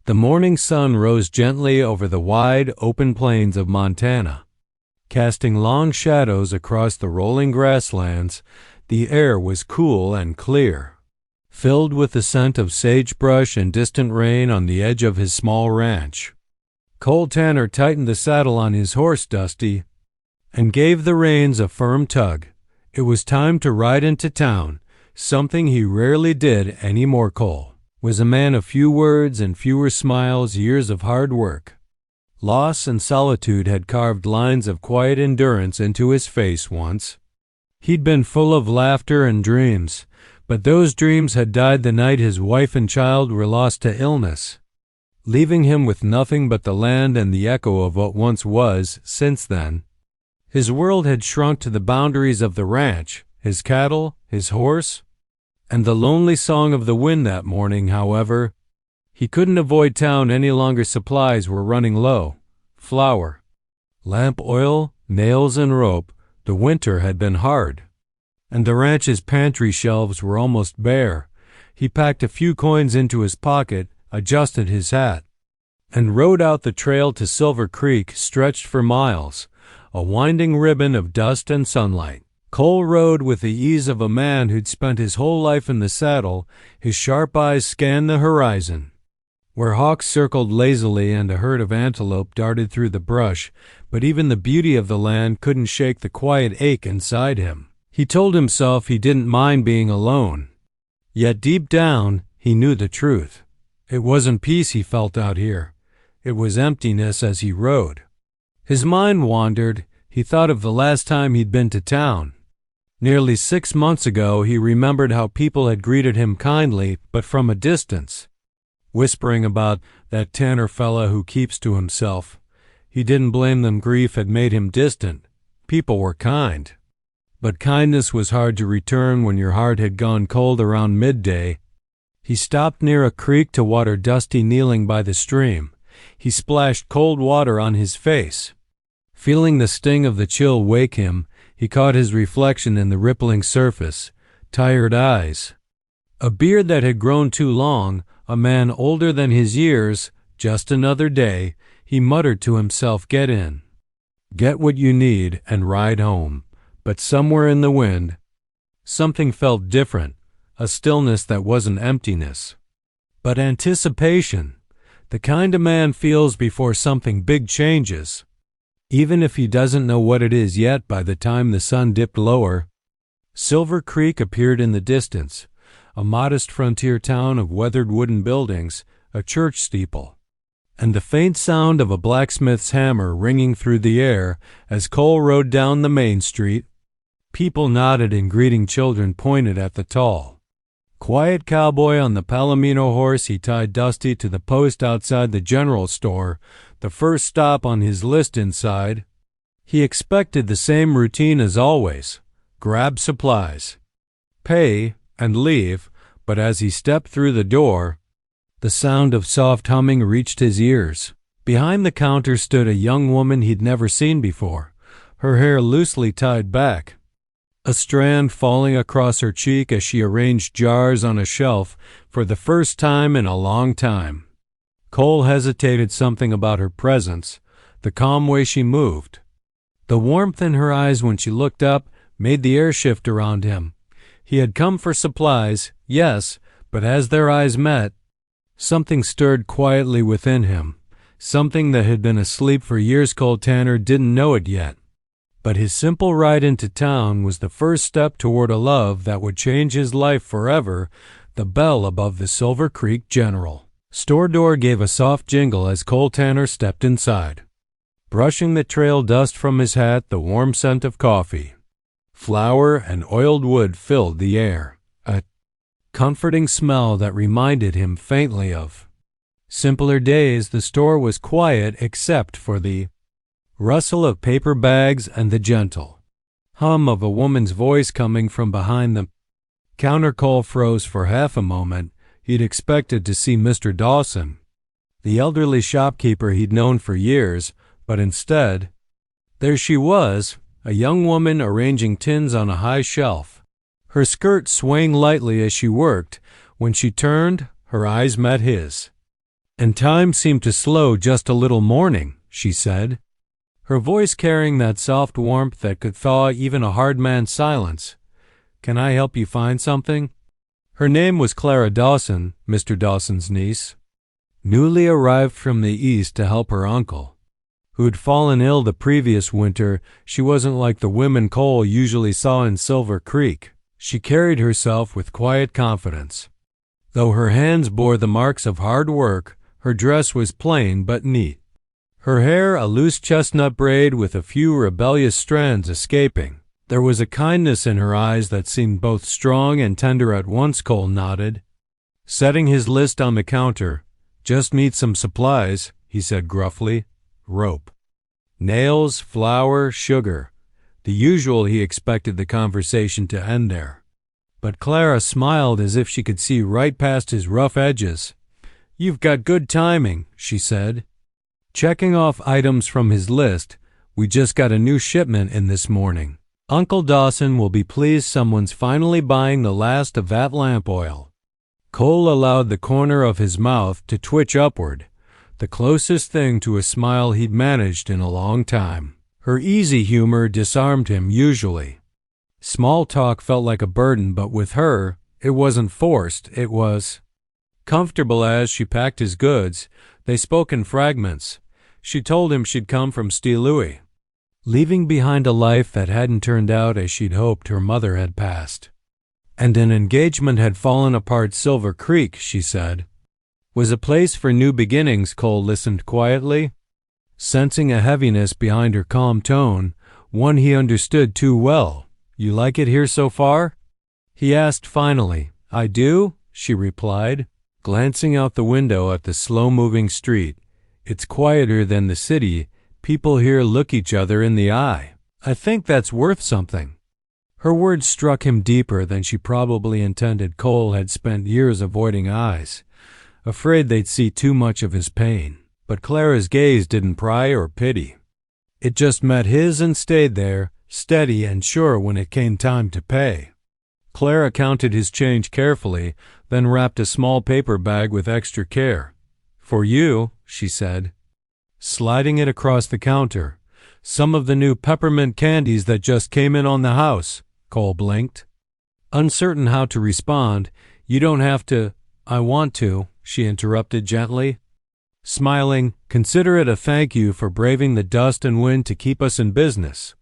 The morning sun rose gently over the wide, open plains of Montana. Casting long shadows across the rolling grasslands, the air was cool and clear, filled with the scent of sagebrush and distant rain on the edge of his small ranch. Cole Tanner tightened the saddle on his horse, Dusty, and gave the reins a firm tug. It was time to ride into town, something he rarely did anymore. Cole was a man of few words and fewer smiles, years of hard work. Loss and solitude had carved lines of quiet endurance into his face once. He'd been full of laughter and dreams, but those dreams had died the night his wife and child were lost to illness, leaving him with nothing but the land and the echo of what once was. Since then, his world had shrunk to the boundaries of the ranch, his cattle, his horse, and the lonely song of the wind. That morning, however, he couldn't avoid town any longer. Supplies were running low. Flour, lamp oil, nails, and rope. The winter had been hard, and the ranch's pantry shelves were almost bare. He packed a few coins into his pocket, adjusted his hat, and rode out the trail to Silver Creek, stretched for miles, a winding ribbon of dust and sunlight. Cole rode with the ease of a man who'd spent his whole life in the saddle. His sharp eyes scanned the horizon, where hawks circled lazily and a herd of antelope darted through the brush, but even the beauty of the land couldn't shake the quiet ache inside him. He told himself he didn't mind being alone, yet deep down he knew the truth. It wasn't peace he felt out here. It was emptiness. As he rode, his mind wandered. He thought of the last time he'd been to town. Nearly 6 months ago. He remembered how people had greeted him kindly, but from a distance, whispering about that Tanner fella who keeps to himself. He didn't blame them. Grief had made him distant. People were kind, but kindness was hard to return when your heart had gone cold. Around midday, he stopped near a creek to water Dusty, kneeling by the stream. He splashed cold water on his face. Feeling the sting of the chill wake him, he caught his reflection in the rippling surface. Tired eyes, a beard that had grown too long, a man older than his years. Just another day, he muttered to himself. Get in, get what you need, and ride home. But somewhere in the wind, something felt different, a stillness that wasn't emptiness, but anticipation, the kind a man feels before something big changes, even if he doesn't know what it is yet. By the time the sun dipped lower, Silver Creek appeared in the distance, a modest frontier town of weathered wooden buildings, a church steeple, and the faint sound of a blacksmith's hammer ringing through the air. As Cole rode down the main street, people nodded in greeting. Children pointed at the tall, quiet cowboy on the Palomino horse. He tied Dusty to the post outside the general store, the first stop on his list. Inside, he expected the same routine as always: grab supplies, pay, and leave. But as he stepped through the door, the sound of soft humming reached his ears. Behind the counter stood a young woman he'd never seen before, her hair loosely tied back, a strand falling across her cheek as she arranged jars on a shelf for the first time in a long time. Cole hesitated. Something about her presence, the calm way she moved, the warmth in her eyes when she looked up, made the air shift around him. He had come for supplies, yes, but as their eyes met, something stirred quietly within him, something that had been asleep for years. Cole Tanner didn't know it yet, but his simple ride into town was the first step toward a love that would change his life forever. The bell above the Silver Creek General store door gave a soft jingle as Cole Tanner stepped inside. Brushing the trail dust from his hat, the warm scent of coffee, flour, and oiled wood filled the air, a comforting smell that reminded him faintly of simpler days. The store was quiet except for the rustle of paper bags and the gentle hum of a woman's voice coming from behind the counter. Cole froze for half a moment. He'd expected to see Mr. Dawson, the elderly shopkeeper he'd known for years, but instead, there she was, a young woman arranging tins on a high shelf, her skirt swaying lightly as she worked. When she turned, her eyes met his. And time seemed to slow just a little morning, she said, her voice carrying that soft warmth that could thaw even a hard man's silence. Can I help you find something? Her name was Clara Dawson, Mr. Dawson's niece, newly arrived from the East to help her uncle, who'd fallen ill the previous winter. She wasn't like the women Cole usually saw in Silver Creek. She carried herself with quiet confidence. Though her hands bore the marks of hard work, her dress was plain but neat. Her hair a loose chestnut braid with a few rebellious strands escaping. There was a kindness in her eyes that seemed both strong and tender at once. Cole nodded. Setting his list on the counter, "Just need some supplies," he said gruffly. "Rope, nails, flour, sugar." The usual. He expected the conversation to end there. But Clara smiled as if she could see right past his rough edges. "You've got good timing," she said, checking off items from his list. "We just got a new shipment in this morning. Uncle Dawson will be pleased someone's finally buying the last of that lamp oil." Cole allowed the corner of his mouth to twitch upward, the closest thing to a smile he'd managed in a long time. Her easy humor disarmed him usually. Small talk felt like a burden, but with her, it wasn't forced, it was comfortable. As she packed his goods, they spoke in fragments. She told him she'd come from Steelui, leaving behind a life that hadn't turned out as she'd hoped. Her mother had passed, and an engagement had fallen apart. Silver Creek, she said, was a place for new beginnings. Cole listened quietly, sensing a heaviness behind her calm tone, one he understood too well. "You like it here so far?" he asked finally. "I do," she replied, glancing out the window at the slow-moving street. "It's quieter than the city. People here look each other in the eye. I think that's worth something." Her words struck him deeper than she probably intended. Cole had spent years avoiding eyes, afraid they'd see too much of his pain. But Clara's gaze didn't pry or pity. It just met his and stayed there, steady and sure when it came time to pay. Clara counted his change carefully, then wrapped a small paper bag with extra care. "For you," she said, sliding it across the counter. "Some of the new peppermint candies that just came in on the house." Cole blinked, uncertain how to respond. "You don't have to." "I want to," she interrupted gently, smiling. "Consider it a thank you for braving the dust and wind to keep us in business."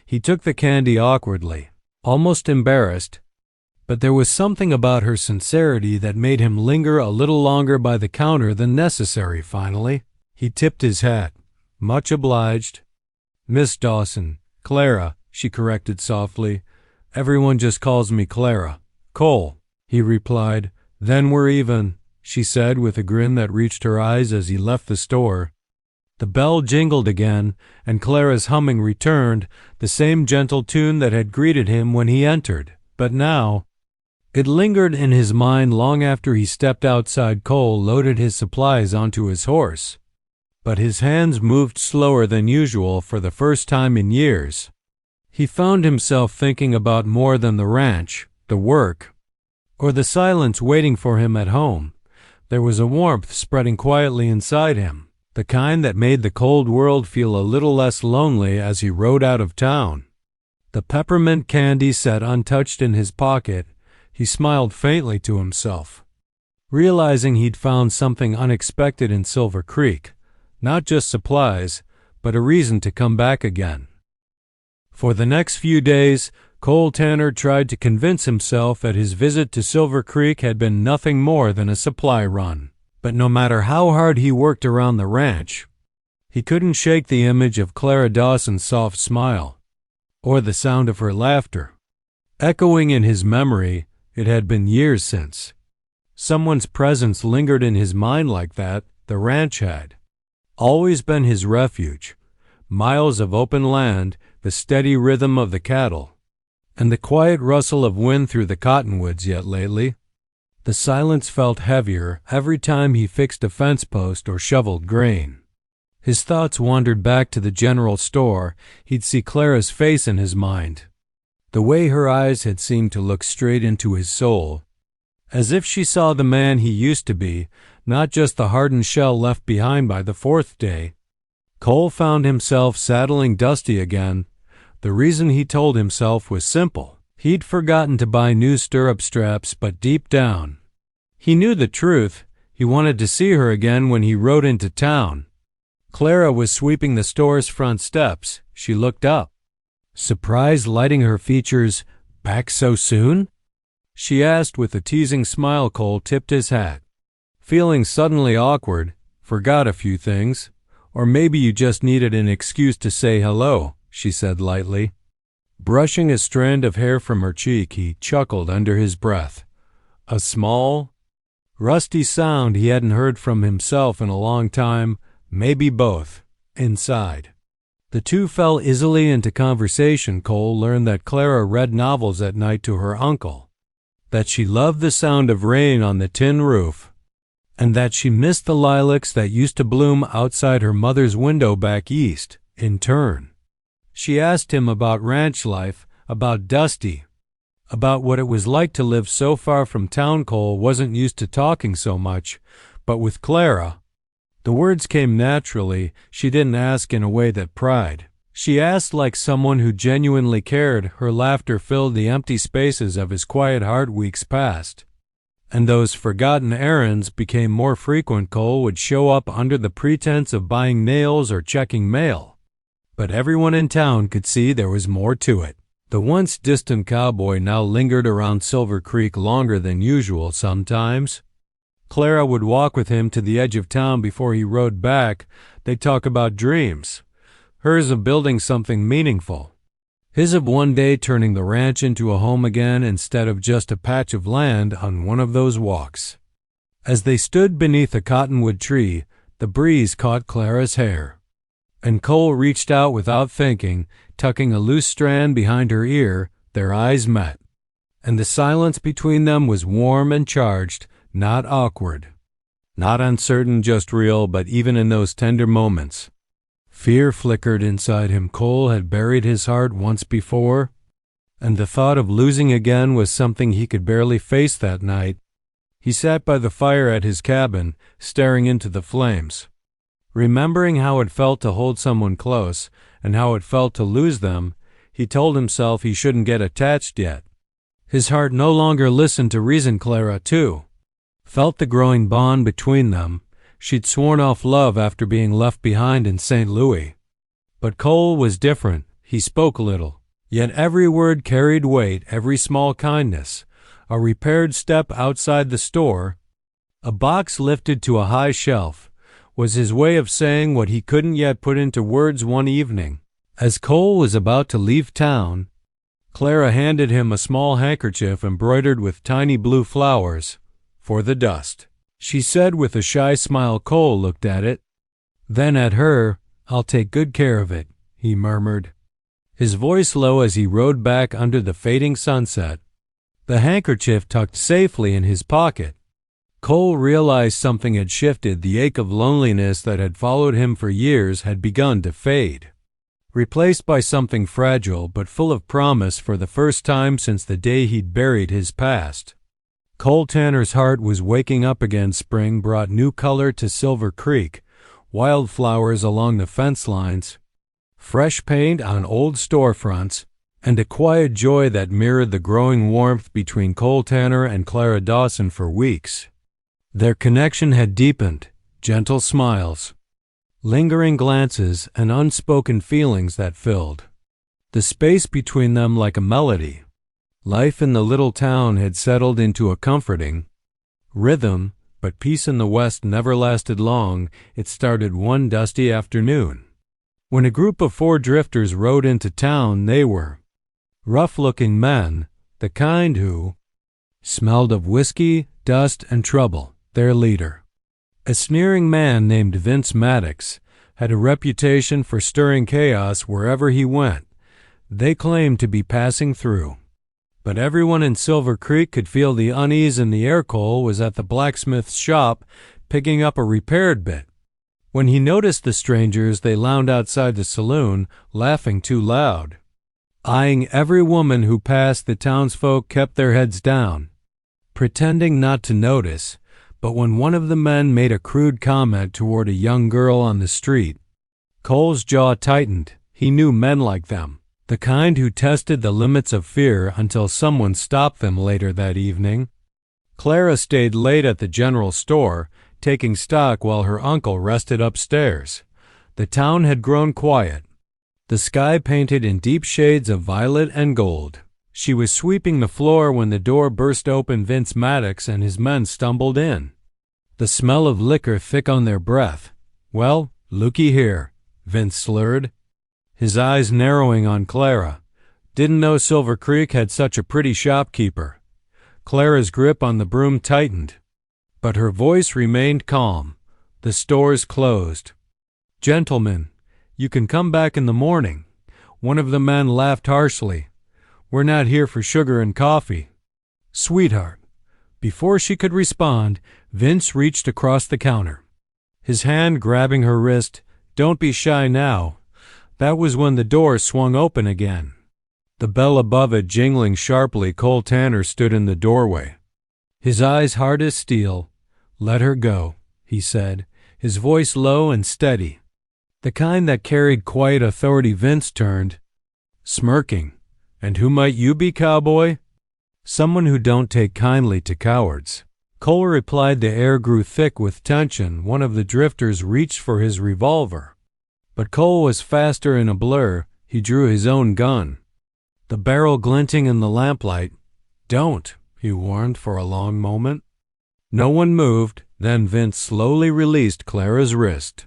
He took the candy awkwardly, almost embarrassed, but there was something about her sincerity that made him linger a little longer by the counter than necessary. Finally, he tipped his hat. "Much obliged." "Miss Dawson." "Clara," she corrected softly. "Everyone just calls me Clara." "Cole," he replied. "Then we're even," she said with a grin that reached her eyes as he left the store. The bell jingled again, and Clara's humming returned, the same gentle tune that had greeted him when he entered. But now it lingered in his mind long after he stepped outside. Cole loaded his supplies onto his horse, but his hands moved slower than usual for the first time in years. He found himself thinking about more than the ranch, the work, or the silence waiting for him at home. There was a warmth spreading quietly inside him, the kind that made the cold world feel a little less lonely as he rode out of town. The peppermint candy sat untouched in his pocket. He smiled faintly to himself, realizing he'd found something unexpected in Silver Creek, not just supplies, but a reason to come back again. For the next few days, Cole Tanner tried to convince himself that his visit to Silver Creek had been nothing more than a supply run. But no matter how hard he worked around the ranch, he couldn't shake the image of Clara Dawson's soft smile, or the sound of her laughter. Echoing in his memory, it had been years since someone's presence lingered in his mind like that. The ranch had always been his refuge. Miles of open land, the steady rhythm of the cattle, and the quiet rustle of wind through the cottonwoods. Yet lately, the silence felt heavier every time he fixed a fence post or shoveled grain. His thoughts wandered back to the general store. He'd see Clara's face in his mind, the way her eyes had seemed to look straight into his soul, as if she saw the man he used to be, not just the hardened shell left behind by the fourth day. Cole found himself saddling Dusty again. The reason, he told himself, was simple. He'd forgotten to buy new stirrup straps, but deep down, he knew the truth. He wanted to see her again when he rode into town. Clara was sweeping the store's front steps. She looked up, surprise lighting her features. "Back so soon?" she asked with a teasing smile. Cole tipped his hat, feeling suddenly awkward. "Forgot a few things. Or maybe you just needed an excuse to say hello," she said lightly. Brushing a strand of hair from her cheek, he chuckled under his breath. A small, rusty sound he hadn't heard from himself in a long time. Maybe both. Inside, the two fell easily into conversation. Cole learned that Clara read novels at night to her uncle, that she loved the sound of rain on the tin roof, and that she missed the lilacs that used to bloom outside her mother's window back east. In turn, she asked him about ranch life, about Dusty, about what it was like to live so far from town. Cole wasn't used to talking so much, but with Clara, the words came naturally. She didn't ask in a way that pried. She asked like someone who genuinely cared. Her laughter filled the empty spaces of his quiet heart. Weeks passed, and those forgotten errands became more frequent. Cole would show up under the pretense of buying nails or checking mail, but everyone in town could see there was more to it. The once distant cowboy now lingered around Silver Creek longer than usual. Sometimes Clara would walk with him to the edge of town before he rode back. They'd talk about dreams, hers of building something meaningful, his of one day turning the ranch into a home again instead of just a patch of land. On one of those walks, as they stood beneath a cottonwood tree, the breeze caught Clara's hair, and Cole reached out without thinking, tucking a loose strand behind her ear. Their eyes met, and the silence between them was warm and charged, not awkward, not uncertain, just real. But even in those tender moments, fear flickered inside him. Cole had buried his heart once before, and the thought of losing again was something he could barely face that night. He sat by the fire at his cabin, staring into the flames, remembering how it felt to hold someone close and how it felt to lose them. He told himself he shouldn't get attached yet. His heart no longer listened to reason. Clara, too, felt the growing bond between them. She'd sworn off love after being left behind in St. Louis. But Cole was different. He spoke little, yet every word carried weight. Every small kindness, a repaired step outside the store, a box lifted to a high shelf, was his way of saying what he couldn't yet put into words. One evening, as Cole was about to leave town, Clara handed him a small handkerchief embroidered with tiny blue flowers. "For the dust," she said with a shy smile. Cole looked at it, then at her. "I'll take good care of it," he murmured, his voice low as he rode back under the fading sunset, the handkerchief tucked safely in his pocket. Cole realized something had shifted. The ache of loneliness that had followed him for years had begun to fade, replaced by something fragile but full of promise. For the first time since the day he'd buried his past, Cole Tanner's heart was waking up again. Spring brought new color to Silver Creek, wildflowers along the fence lines, fresh paint on old storefronts, and a quiet joy that mirrored the growing warmth between Cole Tanner and Clara Dawson. For weeks, their connection had deepened. Gentle smiles, lingering glances, and unspoken feelings that filled the space between them like a melody. Life in the little town had settled into a comforting rhythm, but peace in the West never lasted long. It started one dusty afternoon, when a group of 4 drifters rode into town. They were rough-looking men, the kind who smelled of whiskey, dust, and trouble. Their leader, a sneering man named Vince Maddox, had a reputation for stirring chaos wherever he went. They claimed to be passing through, but everyone in Silver Creek could feel the unease in the air. Cole was at the blacksmith's shop picking up a repaired bit. When he noticed the strangers, they lounged outside the saloon, laughing too loud, eyeing every woman who passed. The townsfolk kept their heads down, pretending not to notice, But when one of the men made a crude comment toward a young girl on the street, Cole's jaw tightened. He knew men like them, the kind who tested the limits of fear until someone stopped them later that evening. Clara stayed late at the general store, taking stock while her uncle rested upstairs. The town had grown quiet, the sky painted in deep shades of violet and gold. She was sweeping the floor when the door burst open. Vince Maddox and his men stumbled in, the smell of liquor thick on their breath. "Well, looky here," Vince slurred, his eyes narrowing on Clara. "Didn't know Silver Creek had such a pretty shopkeeper." Clara's grip on the broom tightened, but her voice remained calm. "The store's closed. Gentlemen, you can come back in the morning." One of the men laughed harshly. "We're not here for sugar and coffee." "Sweetheart." Before she could respond, Vince reached across the counter, his hand grabbing her wrist. "Don't be shy now." That was when the door swung open again, the bell above it jingling sharply. Cole Tanner stood in the doorway, his eyes hard as steel. "Let her go," he said, his voice low and steady, the kind that carried quiet authority. Vince turned, smirking. "And who might you be, cowboy?" "Someone who don't take kindly to cowards," Cole replied. The air grew thick with tension. One of the drifters reached for his revolver, but Cole was faster. In a blur, he drew his own gun, the barrel glinting in the lamplight. "Don't," he warned for a long moment. No one moved. Then Vince slowly released Clara's wrist,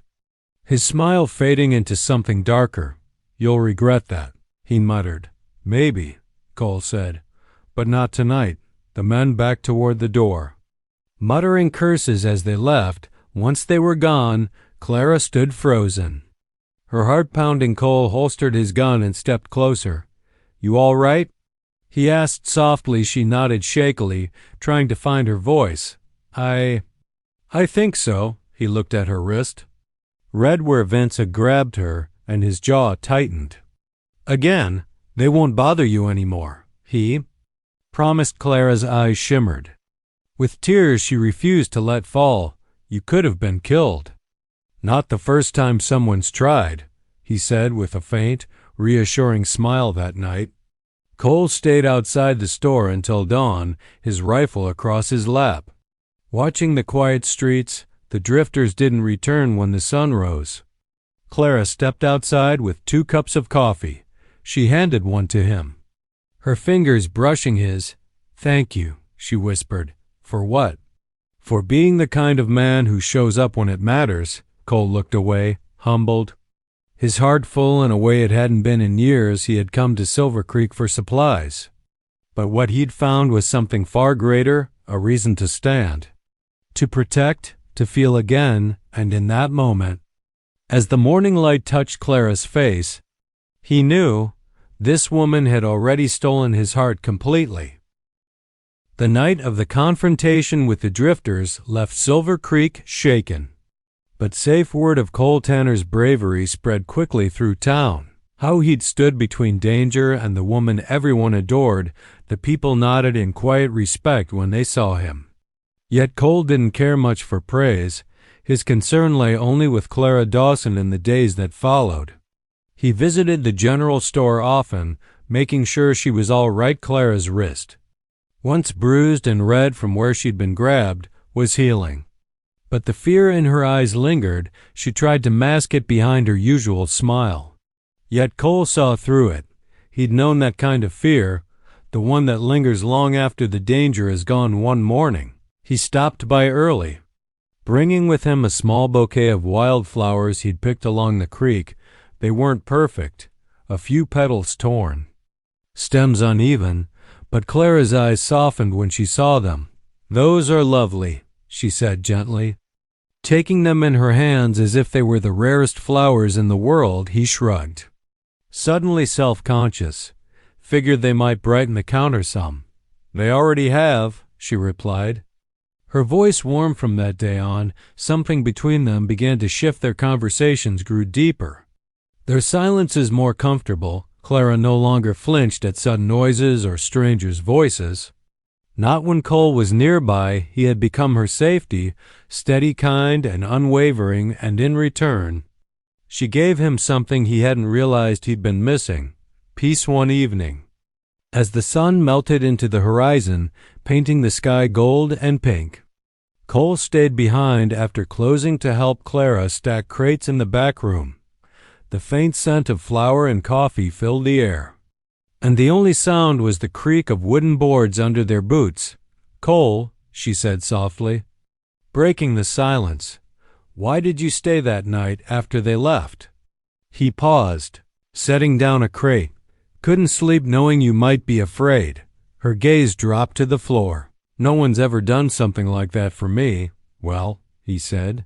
his smile fading into something darker. "You'll regret that," he muttered. "Maybe," Cole said, "but not tonight." The men backed toward the door, muttering curses as they left. Once they were gone, Clara stood frozen, her heart pounding. Cole holstered his gun and stepped closer. "You all right?" he asked softly. She nodded shakily, trying to find her voice. I think so." He looked at her wrist, red where Vince had grabbed her, and his jaw tightened. "Again, they won't bother you anymore," he promised. Clara's eyes shimmered. With tears she refused to let fall. "You could have been killed." "Not the first time someone's tried," he said with a faint, reassuring smile. That night, Cole stayed outside the store until dawn, his rifle across his lap, watching the quiet streets. The drifters didn't return when the sun rose. Clara stepped outside with 2 cups of coffee. She handed one to him, her fingers brushing his. "Thank you," she whispered. "For what?" "For being the kind of man who shows up when it matters." Cole looked away, humbled, his heart full in a way it hadn't been in years. He had come to Silver Creek for supplies, but what he'd found was something far greater, a reason to stand, to protect, to feel again. And in that moment, as the morning light touched Clara's face, he knew this woman had already stolen his heart completely. The night of the confrontation with the drifters left Silver Creek shaken, but safe word of Cole Tanner's bravery spread quickly through town. How he'd stood between danger and the woman everyone adored. The people nodded in quiet respect when they saw him. Yet Cole didn't care much for praise. His concern lay only with Clara Dawson in the days that followed. He visited the general store often, making sure she was all right. Clara's wrist, once bruised and red from where she'd been grabbed, was healing, but the fear in her eyes lingered. She tried to mask it behind her usual smile. Yet Cole saw through it. He'd known that kind of fear, the one that lingers long after the danger is gone. One morning, he stopped by early, bringing with him a small bouquet of wildflowers he'd picked along the creek. They weren't perfect, a few petals torn, stems uneven, but Clara's eyes softened when she saw them. "Those are lovely," she said gently, taking them in her hands as if they were the rarest flowers in the world. He shrugged, suddenly self-conscious, figured they might brighten the counter some. "They already have," she replied. Her voice warmed from that day on. Something between them began to shift. Their conversations grew deeper, their silences more comfortable. Clara no longer flinched at sudden noises or strangers' voices. Not when Cole was nearby. He had become her safety, steady, kind, and unwavering, and in return, she gave him something he hadn't realized he'd been missing: peace one evening. As the sun melted into the horizon, painting the sky gold and pink, Cole stayed behind after closing to help Clara stack crates in the back room. The faint scent of flour and coffee filled the air, and the only sound was the creak of wooden boards under their boots. "Cole," she said softly, breaking the silence, "why did you stay that night after they left?" He paused, setting down a crate. "Couldn't sleep knowing you might be afraid." Her gaze dropped to the floor. "No one's ever done something like that for me." "Well," he said,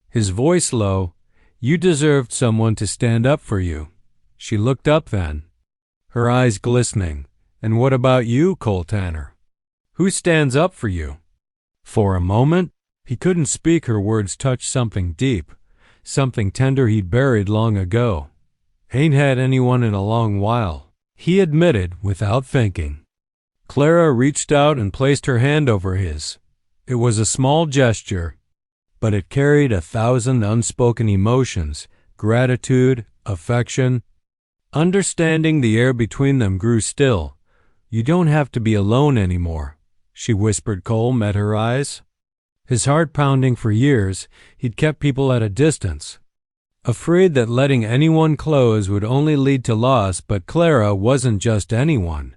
his voice low, "you deserved someone to stand up for you." She looked up then, her eyes glistening. "And what about you, Cole Tanner? Who stands up for you?" For a moment, he couldn't speak. Her words touched something deep, something tender he'd buried long ago. "Ain't had anyone in a long while," he admitted without thinking. Clara reached out and placed her hand over his. It was a small gesture, but it carried 1,000 unspoken emotions: gratitude, affection. Understanding, the air between them grew still. "You don't have to be alone anymore," she whispered. Cole met her eyes, his heart pounding. For years, he'd kept people at a distance, afraid that letting anyone close would only lead to loss. But Clara wasn't just anyone.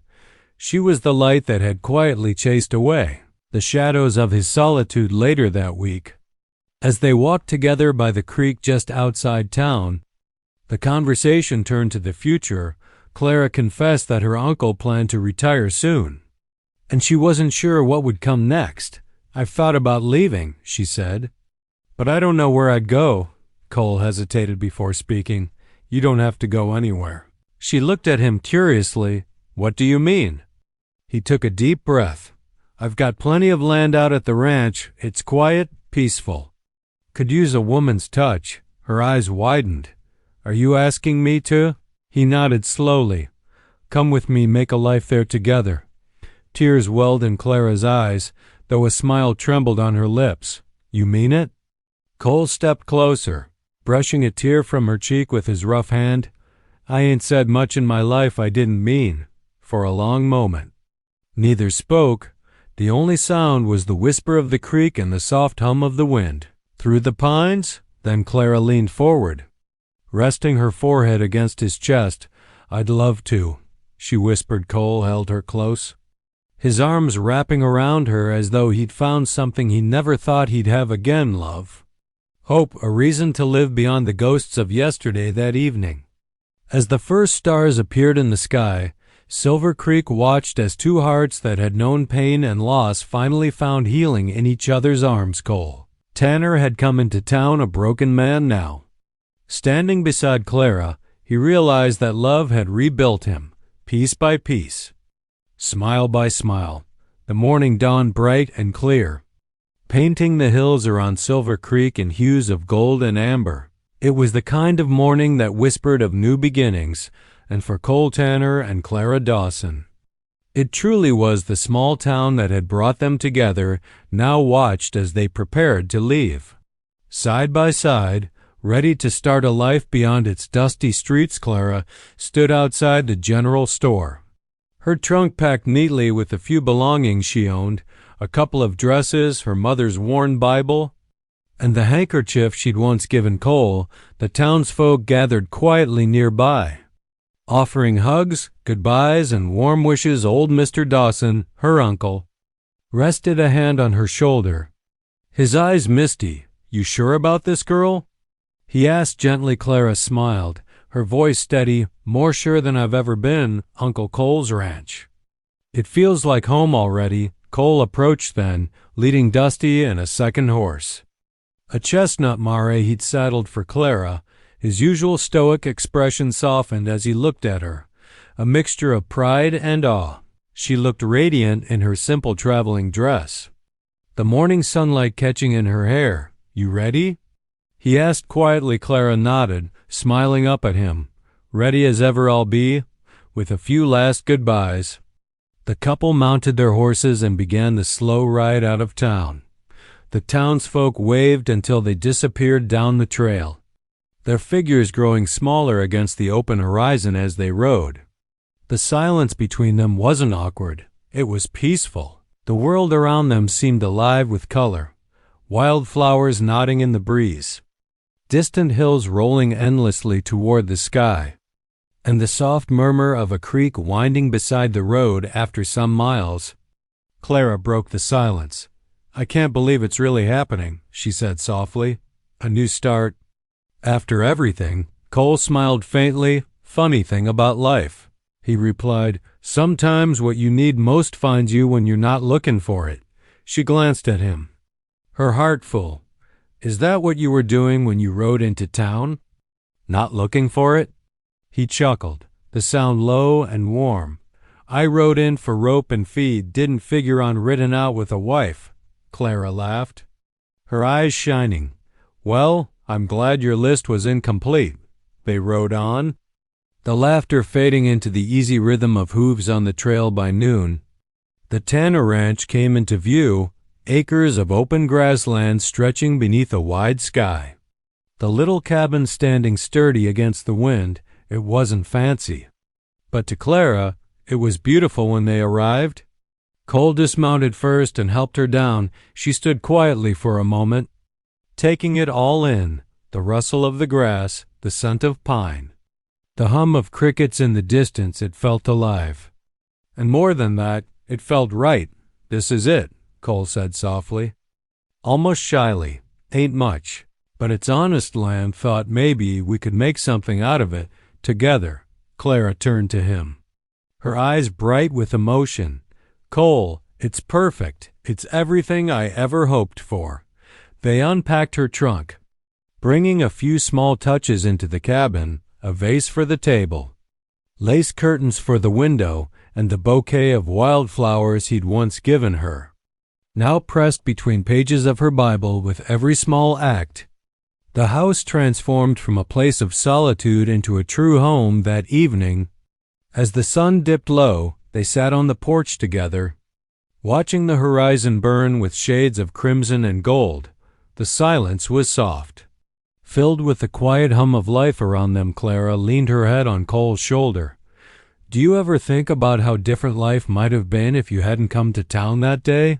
She was the light that had quietly chased away the shadows of his solitude. Later that week, as they walked together by the creek just outside town, the conversation turned to the future. Clara confessed that her uncle planned to retire soon, and she wasn't sure what would come next. "I've thought about leaving," she said, "but I don't know where I'd go." Cole hesitated before speaking. "You don't have to go anywhere." She looked at him curiously. "What do you mean?" He took a deep breath. "I've got plenty of land out at the ranch. It's quiet, peaceful. Could use a woman's touch." Her eyes widened. "Are you asking me to?" He nodded slowly. "Come with me, make a life there together." Tears welled in Clara's eyes, though a smile trembled on her lips. "You mean it?" Cole stepped closer, brushing a tear from her cheek with his rough hand. "I ain't said much in my life I didn't mean." For a long moment, neither spoke. The only sound was the whisper of the creek and the soft hum of the wind through the pines. Then Clara leaned forward, resting her forehead against his chest. "I'd love to," she whispered. Cole held her close, his arms wrapping around her as though he'd found something he never thought he'd have again: love, hope, a reason to live beyond the ghosts of yesterday. That evening, as the first stars appeared in the sky, Silver Creek watched as two hearts that had known pain and loss finally found healing in each other's arms. Cole Tanner had come into town a broken man now. Standing beside Clara, he realized that love had rebuilt him, piece by piece, smile by smile. The morning dawned bright and clear, painting the hills around Silver Creek in hues of gold and amber. It was the kind of morning that whispered of new beginnings, and for Cole Tanner and Clara Dawson, it truly was. The small town that had brought them together now watched as they prepared to leave. Side by side, ready to start a life beyond its dusty streets, Clara stood outside the general store, her trunk packed neatly with the few belongings she owned: a couple of dresses, her mother's worn Bible, and the handkerchief she'd once given Cole. The townsfolk gathered quietly nearby, offering hugs, goodbyes, and warm wishes. Old Mr. Dawson, her uncle, rested a hand on her shoulder, his eyes misty. "You sure about this, girl?" he asked gently. Clara smiled, her voice steady. "More sure than I've ever been. Uncle Cole's ranch. It feels like home already." Cole approached then, leading Dusty and a second horse, a chestnut mare he'd saddled for Clara. His usual stoic expression softened as he looked at her, a mixture of pride and awe. She looked radiant in her simple traveling dress, the morning sunlight catching in her hair. "You ready?" he asked quietly. Clara nodded, smiling up at him. "Ready as ever I'll be, with a few last goodbyes." The couple mounted their horses and began the slow ride out of town. The townsfolk waved until they disappeared down the trail, their figures growing smaller against the open horizon as they rode. The silence between them wasn't awkward. It was peaceful. The world around them seemed alive with color, wildflowers nodding in the breeze, distant hills rolling endlessly toward the sky, and the soft murmur of a creek winding beside the road after some miles. Clara broke the silence. "I can't believe it's really happening," she said softly. "A new start." "After everything," Cole smiled faintly. "Funny thing about life," he replied. "Sometimes what you need most finds you when you're not looking for it." She glanced at him, her heart full. "Is that what you were doing when you rode into town? Not looking for it?" He chuckled, the sound low and warm. "I rode in for rope and feed, didn't figure on riding out with a wife." Clara laughed, her eyes shining. "Well, I'm glad your list was incomplete." They rode on, the laughter fading into the easy rhythm of hooves on the trail. By noon, the Tanner Ranch came into view, acres of open grassland stretching beneath a wide sky. The little cabin standing sturdy against the wind, it wasn't fancy, but to Clara, it was beautiful when they arrived. Cole dismounted first and helped her down. She stood quietly for a moment, taking it all in, the rustle of the grass, the scent of pine, the hum of crickets in the distance. It felt alive. And more than that, it felt right. "This is it," Cole said softly, almost shyly. "Ain't much, but it's honest land. Thought maybe we could make something out of it, together." Clara turned to him, her eyes bright with emotion. "Cole, it's perfect. It's everything I ever hoped for." They unpacked her trunk, bringing a few small touches into the cabin, a vase for the table, lace curtains for the window, and the bouquet of wildflowers he'd once given her, now pressed between pages of her Bible with every small act. The house transformed from a place of solitude into a true home that evening. As the sun dipped low, they sat on the porch together, watching the horizon burn with shades of crimson and gold. The silence was soft, filled with the quiet hum of life around them. Clara leaned her head on Cole's shoulder. "Do you ever think about how different life might have been if you hadn't come to town that day?"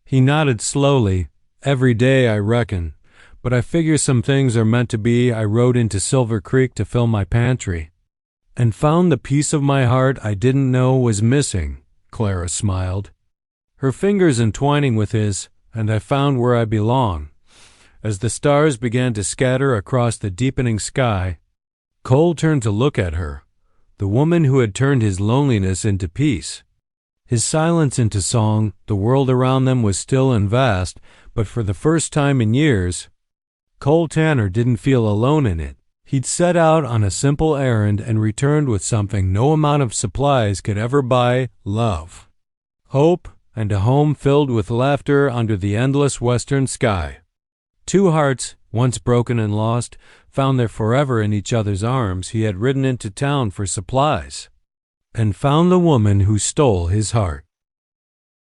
He nodded slowly. "Every day, I reckon. But I figure some things are meant to be. I rode into Silver Creek to fill my pantry, and found the piece of my heart I didn't know was missing." Clara smiled, her fingers entwining with his, "and I found where I belong." As the stars began to scatter across the deepening sky, Cole turned to look at her, the woman who had turned his loneliness into peace, his silence into song. The world around them was still and vast, but for the first time in years, Cole Tanner didn't feel alone in it. He'd set out on a simple errand and returned with something no amount of supplies could ever buy: love, hope, and a home filled with laughter under the endless western sky. Two hearts, once broken and lost, found their forever in each other's arms. He had ridden into town for supplies, and found the woman who stole his heart.